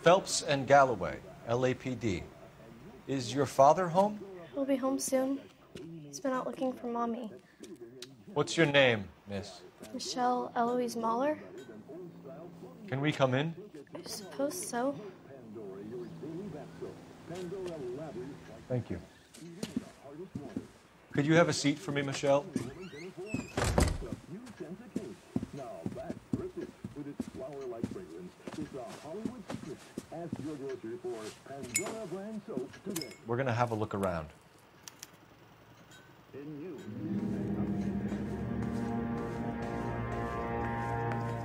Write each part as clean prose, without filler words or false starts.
Phelps and Galloway, LAPD. Is your father home? He'll be home soon. He's been out looking for Mommy. What's your name, miss? Michelle Eloise Mahler? Can we come in? I suppose so. Thank you. Could you have a seat for me, Michelle? We're going to have a look around.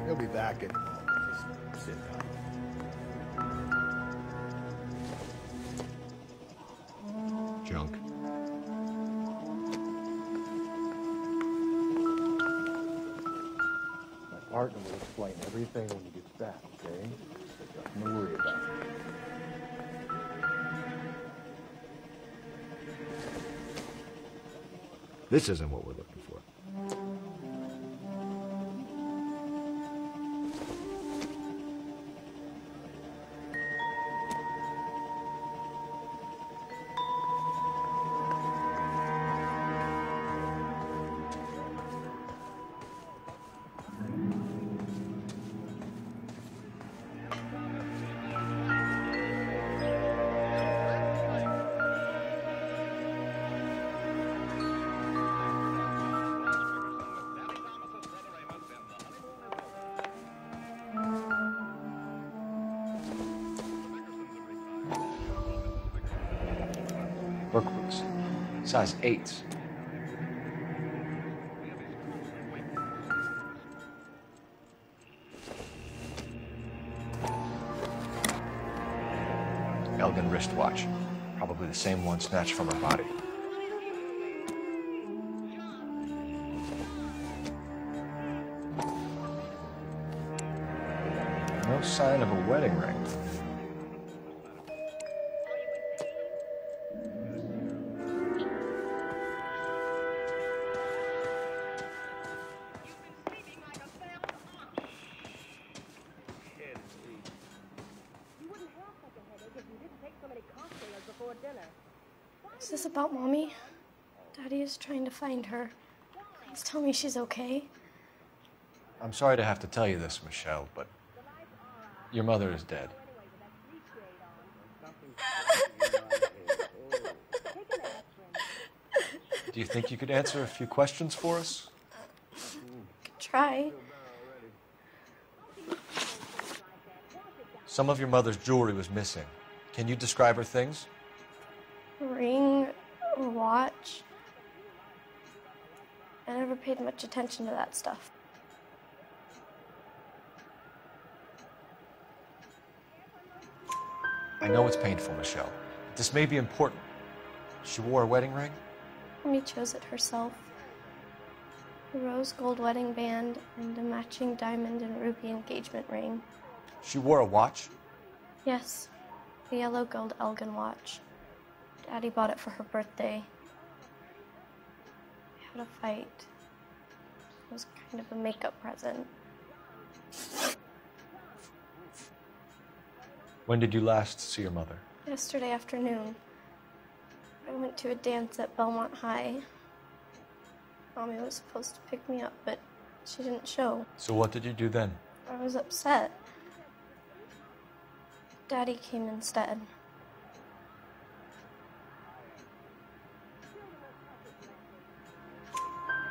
He'll be back in a moment. Just sit down. Junk. My partner will explain everything when he gets back, okay? Nothing to worry about. This isn't what we're looking for. Workbooks, size 8s. Elgin wristwatch, probably the same one snatched from her body. No sign of a wedding ring. Is this about Mommy? Daddy is trying to find her. Please tell me she's okay. I'm sorry to have to tell you this, Michelle, but your mother is dead. Do you think you could answer a few questions for us? Could try. Some of your mother's jewelry was missing. Can you describe her things? A ring, a watch. I never paid much attention to that stuff. I know it's painful, Michelle. But this may be important. She wore a wedding ring? Mommy chose it herself. A rose gold wedding band and a matching diamond and ruby engagement ring. She wore a watch? Yes, a yellow gold Elgin watch. Daddy bought it for her birthday. We had a fight. It was kind of a makeup present. When did you last see your mother? Yesterday afternoon. I went to a dance at Belmont High. Mommy was supposed to pick me up, but she didn't show. So what did you do then? I was upset. Daddy came instead.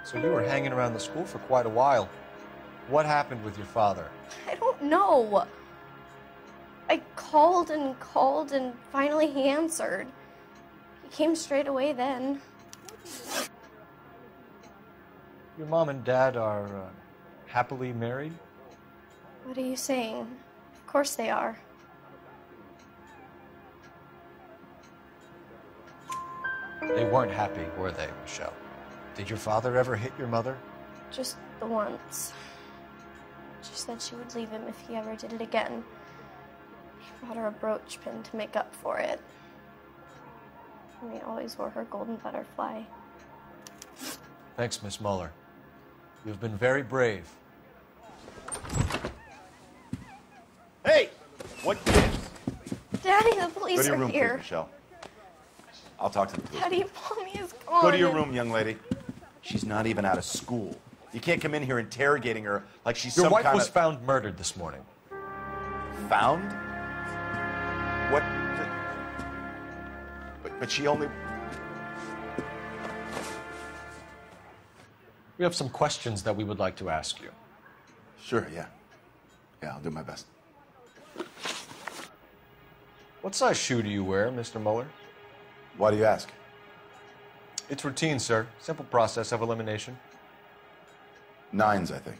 So you were hanging around the school for quite a while. What happened with your father? I don't know. I called and finally he answered. He came straight away then. Your mom and dad are happily married? What are you saying? Of course they are. They weren't happy, were they, Michelle? Did your father ever hit your mother? Just the once. She said she would leave him if he ever did it again. He brought her a brooch pin to make up for it. And he always wore her golden butterfly. Thanks, Miss Muller. You've been very brave. Hey! What gives? Daddy, the police Go to your are room, please, here. Michelle. I'll talk to the police. Daddy, Mommy is gone. Go to your room, young lady. She's not even out of school. You can't come in here interrogating her like she's Your some wife kind was of... found murdered this morning. Found? What? But she only... We have some questions that we would like to ask you. Sure, yeah. Yeah, I'll do my best. What size shoe do you wear, Mr. Mueller? Why do you ask? It's routine, sir. Simple process of elimination. 9s, I think.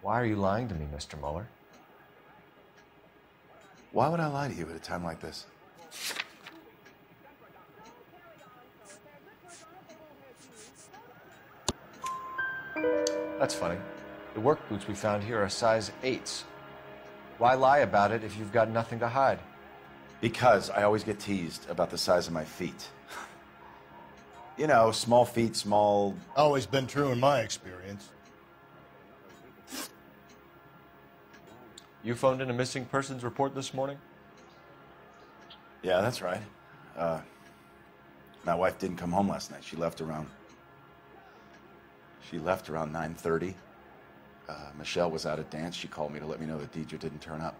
Why are you lying to me, Mr. Mueller? Why would I lie to you at a time like this? That's funny. The work boots we found here are size 8s. Why lie about it if you've got nothing to hide? Because I always get teased about the size of my feet. You know, small feet, small... Always been true in my experience. You phoned in a missing persons report this morning? Yeah, that's right. My wife didn't come home last night. She left around 9:30. Michelle was out at dance. She called me to let me know that Deidre didn't turn up.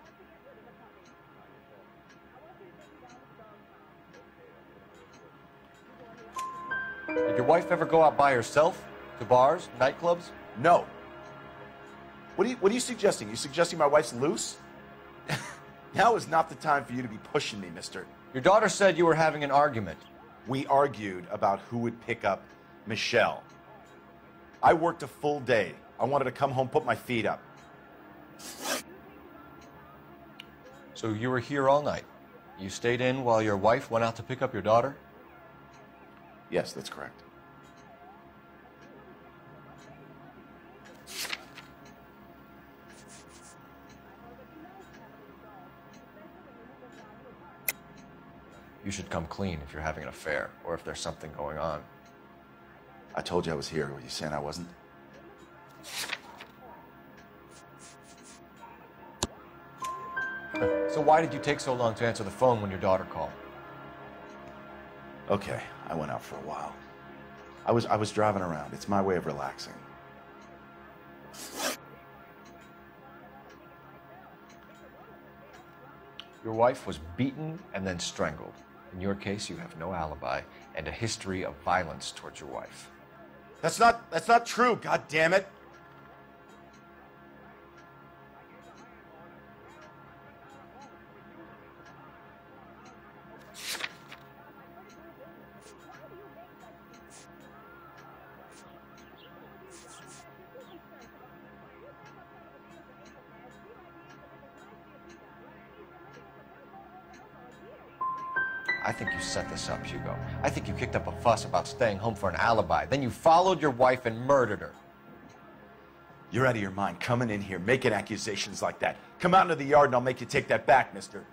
Did your wife ever go out by herself? To bars, nightclubs? No. What are you suggesting? You suggesting my wife's loose? Now is not the time for you to be pushing me, mister. Your daughter said you were having an argument. We argued about who would pick up Michelle. I worked a full day. I wanted to come home, put my feet up. So you were here all night. You stayed in while your wife went out to pick up your daughter? Yes, that's correct. You should come clean if you're having an affair or if there's something going on. I told you I was here. Were you saying I wasn't? So why did you take so long to answer the phone when your daughter called? Okay, I went out for a while. I was driving around. It's my way of relaxing. Your wife was beaten and then strangled. In your case, you have no alibi and a history of violence towards your wife. That's not true, God damn it. I think you set this up, Hugo. I think you kicked up a fuss about staying home for an alibi. Then you followed your wife and murdered her. You're out of your mind coming in here making accusations like that. Come out into the yard and I'll make you take that back, mister.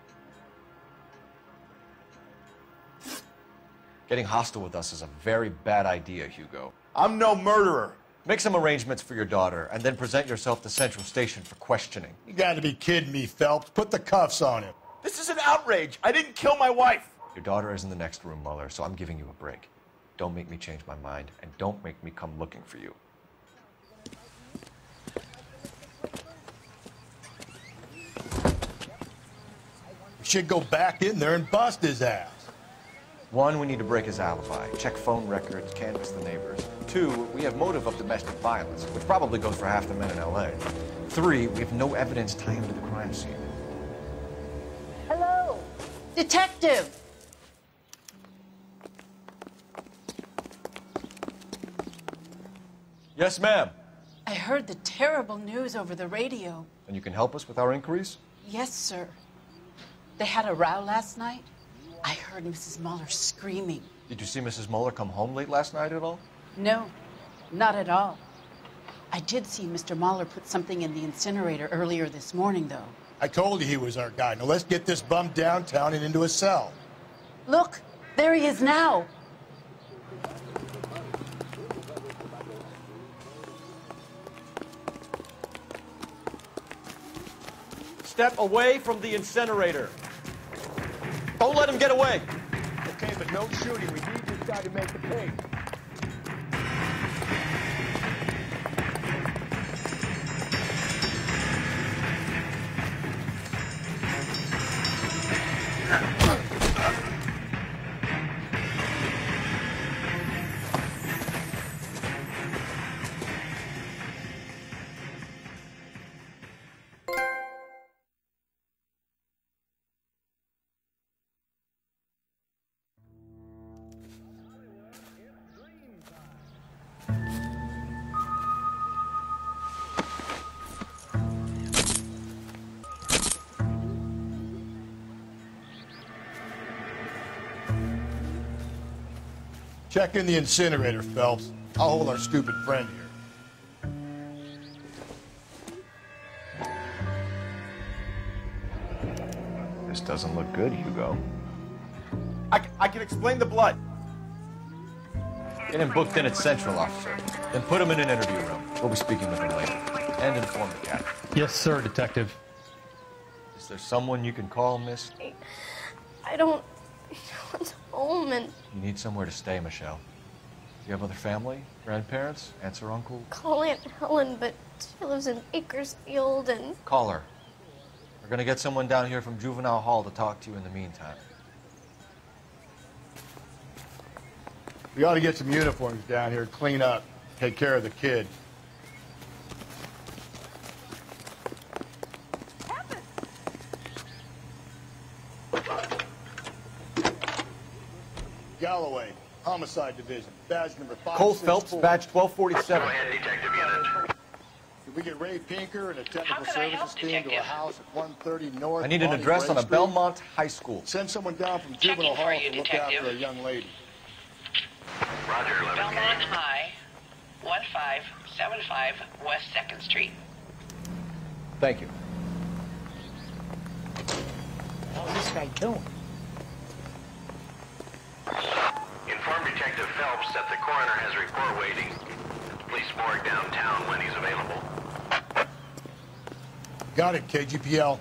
Getting hostile with us is a very bad idea, Hugo. I'm no murderer. Make some arrangements for your daughter and then present yourself to Central Station for questioning. You gotta be kidding me, Phelps. Put the cuffs on him. This is an outrage. I didn't kill my wife. Your daughter is in the next room, Mueller, so I'm giving you a break. Don't make me change my mind, and don't make me come looking for you. We should go back in there and bust his ass. 1, we need to break his alibi. Check phone records, canvass the neighbors. 2, we have motive of domestic violence, which probably goes for half the men in L.A. 3, we have no evidence tying him to the crime scene. Hello, detective. Yes, ma'am. I heard the terrible news over the radio. And you can help us with our inquiries? Yes, sir. They had a row last night. I heard Mrs. Mueller screaming. Did you see Mrs. Mueller come home late last night at all? No, not at all. I did see Mr. Mueller put something in the incinerator earlier this morning, though. I told you he was our guy. Now let's get this bum downtown and into a cell. Look, there he is now. Step away from the incinerator. Don't let him get away. Okay, but no shooting. We need this guy to make the pay. Check in the incinerator, Phelps. I'll hold our stupid friend here. This doesn't look good, Hugo. I can explain the blood. Get him booked in at Central, officer. Then put him in an interview room. We'll be speaking with him later. And inform the captain. Yes, sir, Detective. Is there someone you can call, miss? I don't know what's home, and You need somewhere to stay, Michelle. Do you have other family? Grandparents? Aunts or uncle? call Aunt Helen, but she lives in Bakersfield, and Call her. We're gonna get someone down here from Juvenile Hall to talk to you in the meantime. We ought to get some uniforms down here, clean up, take care of the kid. Galloway, Homicide Division, badge number 564. Cole Phelps, badge 1247. Go ahead, Detective Unit. Did we get Ray Pinker and a technical How can I help, services team to a Detective? house at 130 North? I need an Bonnie address on a Gray Street? Belmont High School. Send someone down from Checking Juvenile for Hall you, to look Detective. after a young lady. Roger, 11K. Belmont High, 1575 West 2nd Street. Thank you. How's this guy doing? Inform Detective Phelps that the coroner has a report waiting at the police morgue downtown when he's available. Got it, KGPL.